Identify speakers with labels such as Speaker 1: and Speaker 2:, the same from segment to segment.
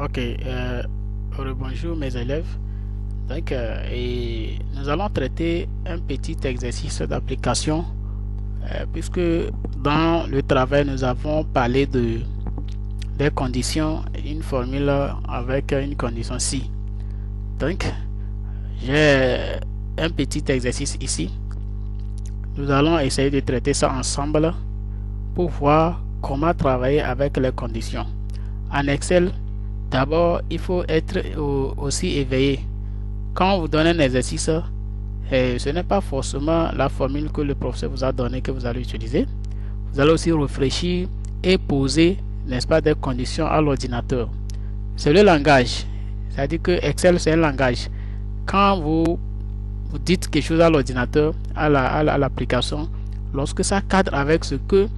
Speaker 1: Ok, bonjour mes élèves. Et nous allons traiter un petit exercice d'application puisque dans le travail nous avons parlé des conditions, une formule avec une condition si. Donc, j'ai un petit exercice ici. Nous allons essayer de traiter ça ensemble pour voir comment travailler avec les conditions. En Excel, d'abord, il faut être aussi éveillé. Quand on vous donne un exercice, ce n'est pas forcément la formule que le professeur vous a donnée que vous allez utiliser. Vous allez aussi réfléchir et poser, n'est-ce pas, des conditions à l'ordinateur. C'est le langage. C'est-à-dire que Excel, c'est un langage. Quand vous dites quelque chose à l'ordinateur, à l'application, lorsque ça cadre avec ce que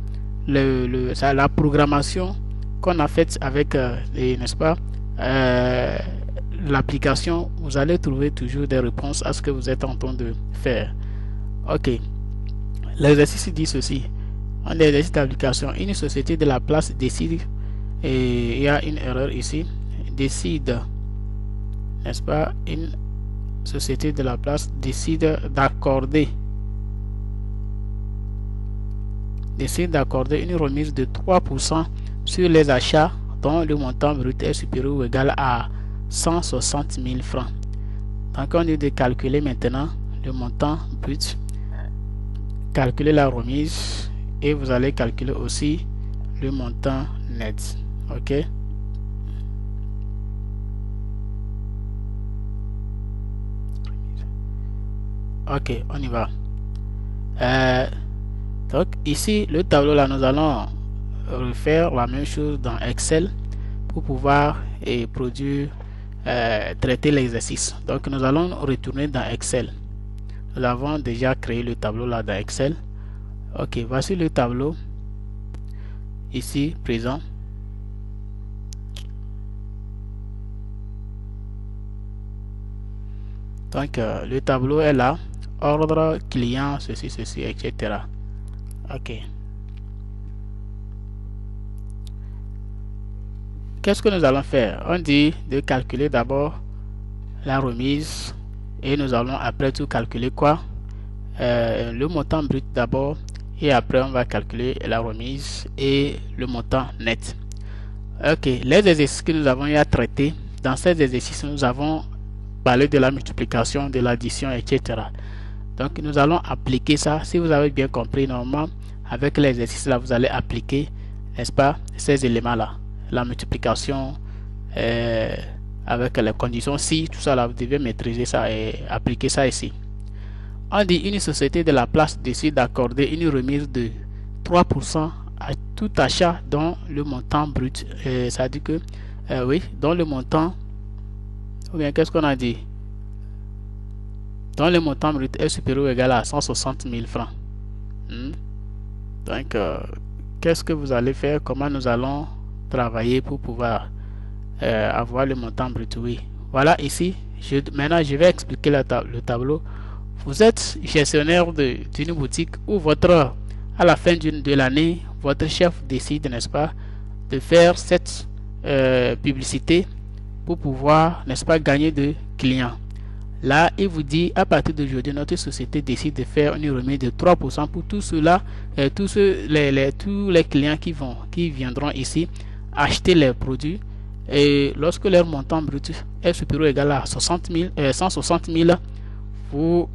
Speaker 1: la programmation qu'on a faite avec, n'est-ce pas, l'application, vous allez trouver toujours des réponses à ce que vous êtes en train de faire. Ok. L'exercice dit ceci. En exercice d'application, une société de la place décide, et il y a une erreur ici, décide, n'est-ce pas, une société de la place décide d'accorder une remise de 3% sur les achats dont le montant brut est supérieur ou égal à 160 000 francs. Donc on dit de calculer maintenant le montant brut, calculer la remise et vous allez calculer aussi le montant net. Ok. Ok, on y va. Donc ici le tableau là, nous allons refaire la même chose dans Excel pour pouvoir produire traiter l'exercice. Donc nous allons retourner dans Excel. Nous avons déjà créé le tableau là dans Excel. Ok, voici le tableau ici présent. Donc le tableau est là, ordre client, ceci, etc. Ok. Qu'est-ce que nous allons faire? On dit de calculer d'abord la remise et nous allons après tout calculer quoi? Le montant brut d'abord et après on va calculer la remise et le montant net. Ok, les exercices que nous avons eu à traiter, dans ces exercices nous avons parlé de la multiplication, de l'addition, etc. Donc nous allons appliquer ça. Si vous avez bien compris, normalement avec l'exercice là vous allez appliquer, n'est-ce pas, ces éléments là, la multiplication avec les conditions si, tout ça là, vous devez maîtriser ça et appliquer ça ici. On dit une société de la place décide d'accorder une remise de 3% à tout achat dont le montant brut, ça dit que oui, dont le montant, ou bien qu'est-ce qu'on a dit, dont le montant brut est supérieur ou égal à 160 000 francs. Donc qu'est-ce que vous allez faire? Comment nous allons travailler pour pouvoir avoir le montant brut? Oui, voilà ici. Maintenant je vais expliquer le tableau. Vous êtes gestionnaire d'une boutique où à la fin de l'année, votre chef décide, n'est-ce pas, de faire cette publicité pour pouvoir, n'est-ce pas, gagner de clients. Là, il vous dit, à partir d'aujourd'hui, notre société décide de faire une remise de 3% pour tout cela, tous les clients qui viendront ici acheter les produits. Et lorsque leur montant brut est supérieur ou égal à 160 000,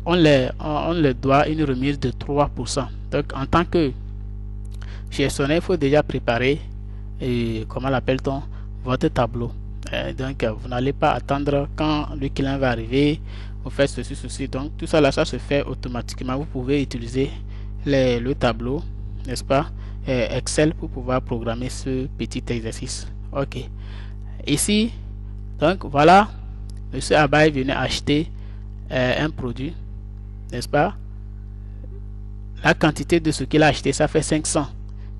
Speaker 1: on les doit une remise de 3%. Donc en tant que gestionnaire, il faut déjà préparer, comment l'appelle-t-on, votre tableau. Donc vous n'allez pas attendre quand le client va arriver, vous faites ceci. Donc tout ça là, ça se fait automatiquement. Vous pouvez utiliser le tableau, n'est-ce pas, Excel pour pouvoir programmer ce petit exercice. Ok. Ici, donc voilà, monsieur Abay venait acheter un produit, n'est-ce pas? La quantité de ce qu'il a acheté, ça fait 500.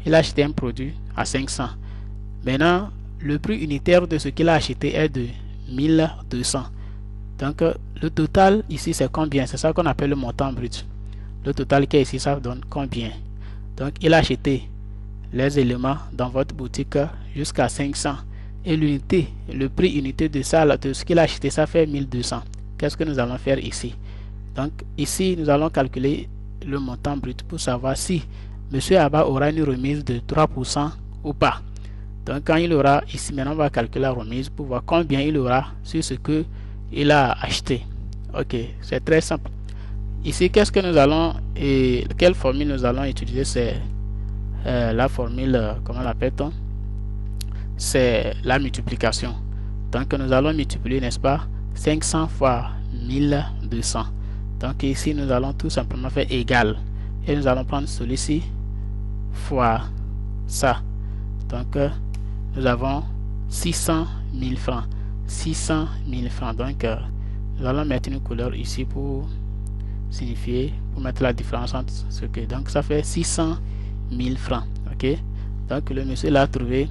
Speaker 1: Il a acheté un produit à 500. Maintenant, le prix unitaire de ce qu'il a acheté est de 1200. Donc, le total ici, c'est combien? C'est ça qu'on appelle le montant brut. Le total qui est ici, ça donne combien? Donc, il a acheté les éléments dans votre boutique jusqu'à 500. et l'unité, le prix unité de ça, de ce qu'il a acheté, ça fait 1200. Qu'est-ce que nous allons faire ici? Donc ici, nous allons calculer le montant brut pour savoir si Monsieur Abba aura une remise de 3% ou pas. Donc quand il aura, ici maintenant on va calculer la remise pour voir combien il aura sur ce que il a acheté. Ok, c'est très simple. Ici, qu'est-ce que nous allons et quelle formule nous allons utiliser? C'est la formule, comment l'appelle-t-on? C'est la multiplication. Donc nous allons multiplier, n'est-ce pas, 500 fois 1200. Donc ici nous allons tout simplement faire égal et nous allons prendre celui-ci fois ça. Donc nous avons 600 000 francs. 600 000 francs. Donc nous allons mettre une couleur ici pour signifier, pour mettre la différence entre ce que. Donc ça fait 600 000 francs. Ok. Donc le monsieur l'a trouvé.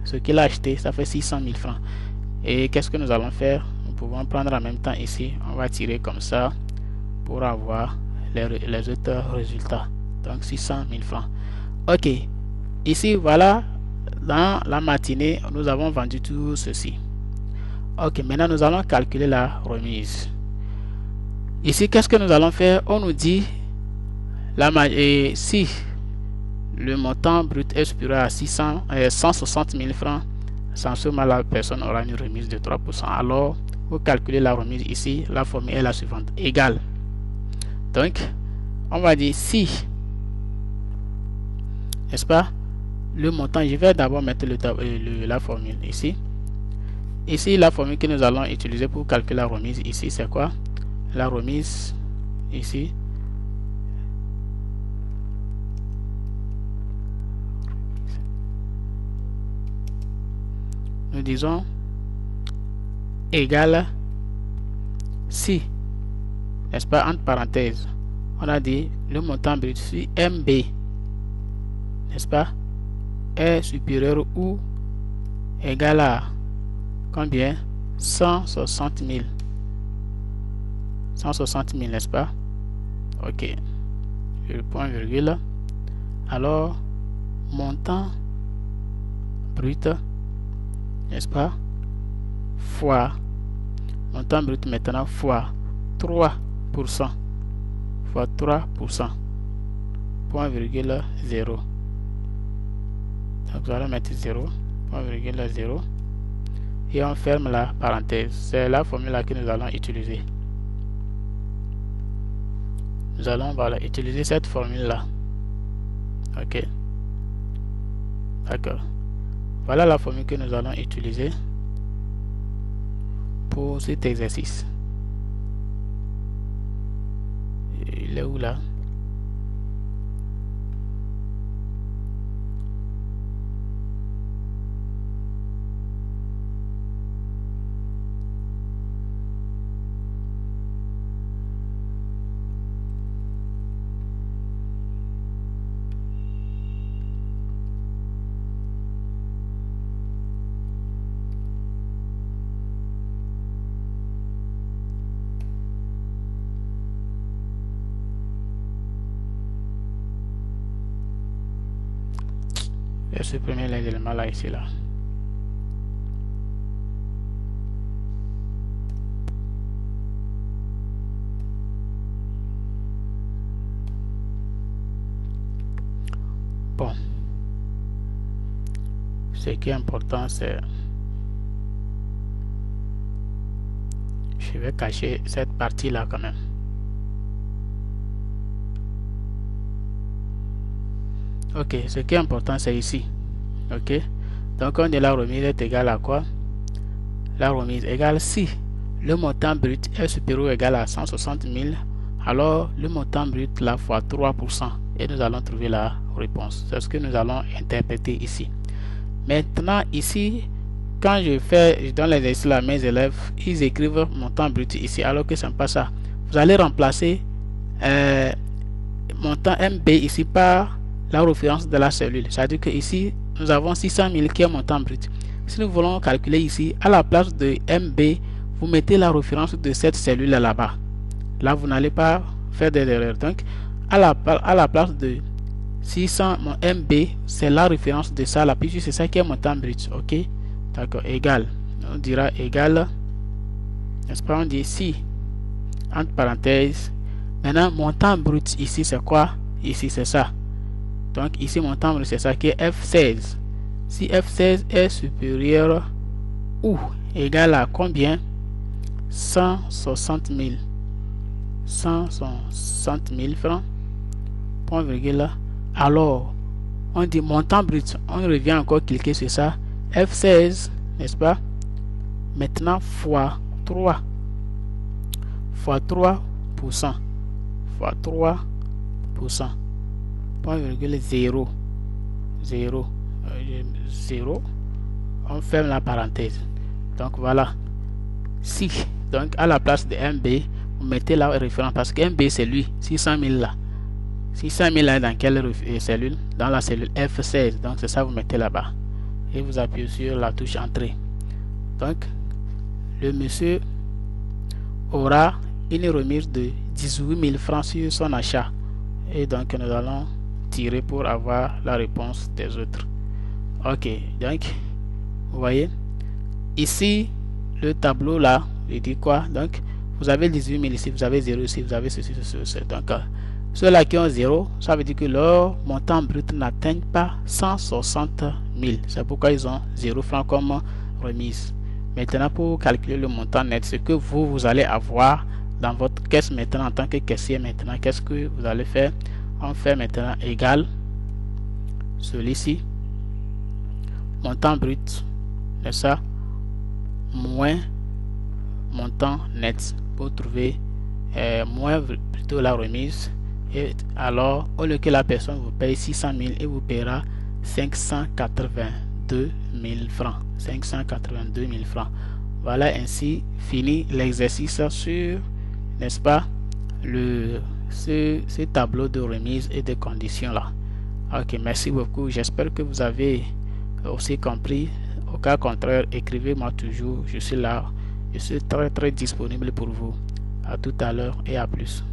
Speaker 1: Ce qu'il a acheté, ça fait 600 000 francs. Et qu'est-ce que nous allons faire? Nous pouvons prendre en même temps ici. On va tirer comme ça pour avoir les autres résultats. Donc 600 000 francs. Ok. Ici, voilà. Dans la matinée, nous avons vendu tout ceci. Ok. Maintenant, nous allons calculer la remise. Ici, qu'est-ce que nous allons faire? On nous dit si le montant brut est supérieur à 160 000 francs, sans ce moment la personne aura une remise de 3%. Alors, pour calculer la remise ici, la formule est la suivante. Égale. Donc, on va dire si, n'est-ce pas, le montant, je vais d'abord mettre la formule ici. Ici, la formule que nous allons utiliser pour calculer la remise ici, c'est quoi? La remise ici. Nous disons égal si, n'est-ce pas, entre parenthèses, on a dit le montant brut si MB, n'est-ce pas, est supérieur ou égal à combien? 160 000. 160 000, n'est-ce pas? Ok. Le point virgule. Alors, montant brut, n'est-ce pas, fois montant brut maintenant fois 3%, fois 3%, point virgule 0. Donc nous allons mettre 0, point virgule 0, et on ferme la parenthèse. C'est la formule là que nous allons utiliser. Nous allons utiliser cette formule là. Ok. D'accord. Voilà la formule que nous allons utiliser pour cet exercice. Il est où là? Je vais supprimer les éléments là, ici, là. Bon. Ce qui est important, c'est... Je vais cacher cette partie là quand même. Ok, ce qui est important c'est ici. Ok, donc on dit la remise est égale à quoi? La remise égale si le montant brut est supérieur ou égal à 160 000, alors le montant brut la fois 3%, et nous allons trouver la réponse. C'est ce que nous allons interpréter ici. Maintenant ici, quand je donne l'exercice à mes élèves, ils écrivent montant brut ici, alors que ce n'est pas ça. Vous allez remplacer montant MB ici par la référence de la cellule. C'est-à-dire que ici, nous avons 600 000 qui est montant brut. Si nous voulons calculer ici, à la place de MB, vous mettez la référence de cette cellule là-bas. Là, vous n'allez pas faire des erreurs. Donc, à la place de 600 MB, c'est la référence de ça là, puisque c'est ça qui est montant brut. Ok. d'accord, égal, on dira égal, n'est-ce pas, on dit si, entre parenthèses. Maintenant, montant brut ici c'est quoi? Ici c'est ça. Donc ici montant brut c'est ça qui est F16. Si F16 est supérieur ou égal à combien? 160 000. 160 000 francs. Point virgule. Alors, on dit montant brut. On revient encore cliquer sur ça. F16, n'est-ce pas? Maintenant, fois 3. Fois 3%. Fois 3%. Point virgule 0. 0. 0. On ferme la parenthèse. Donc voilà. Si, donc à la place de MB, vous mettez la référence parce que MB c'est lui, 600 000 là. 600 000 là dans quelle cellule? Dans la cellule F16. Donc c'est ça, vous mettez là-bas. Et vous appuyez sur la touche entrée. Donc, le monsieur aura une remise de 18 000 francs sur son achat. Et donc nous allons tirer pour avoir la réponse des autres. Ok, donc vous voyez ici le tableau là, il dit quoi? Donc vous avez 18 000 ici, vous avez 0 ici, vous avez ceci, ceci. Donc ceux-là qui ont 0, ça veut dire que leur montant brut n'atteint pas 160 000. C'est pourquoi ils ont 0 francs comme remise. Maintenant, pour calculer le montant net, ce que vous allez avoir dans votre caisse maintenant en tant que caissier, maintenant, qu'est-ce que vous allez faire? On fait maintenant égal celui-ci, montant brut, c'est ça, moins montant net pour trouver moins plutôt la remise. Et alors, au lieu que la personne vous paye 600 000, et vous paiera 582 000 francs. 582 000 francs. Voilà ainsi fini l'exercice sur, n'est-ce pas, ce tableau de remise et de conditions là. Ok, merci beaucoup. J'espère que vous avez aussi compris. Au cas contraire, écrivez-moi toujours. Je suis là. Je suis très disponible pour vous. À tout à l'heure et à plus.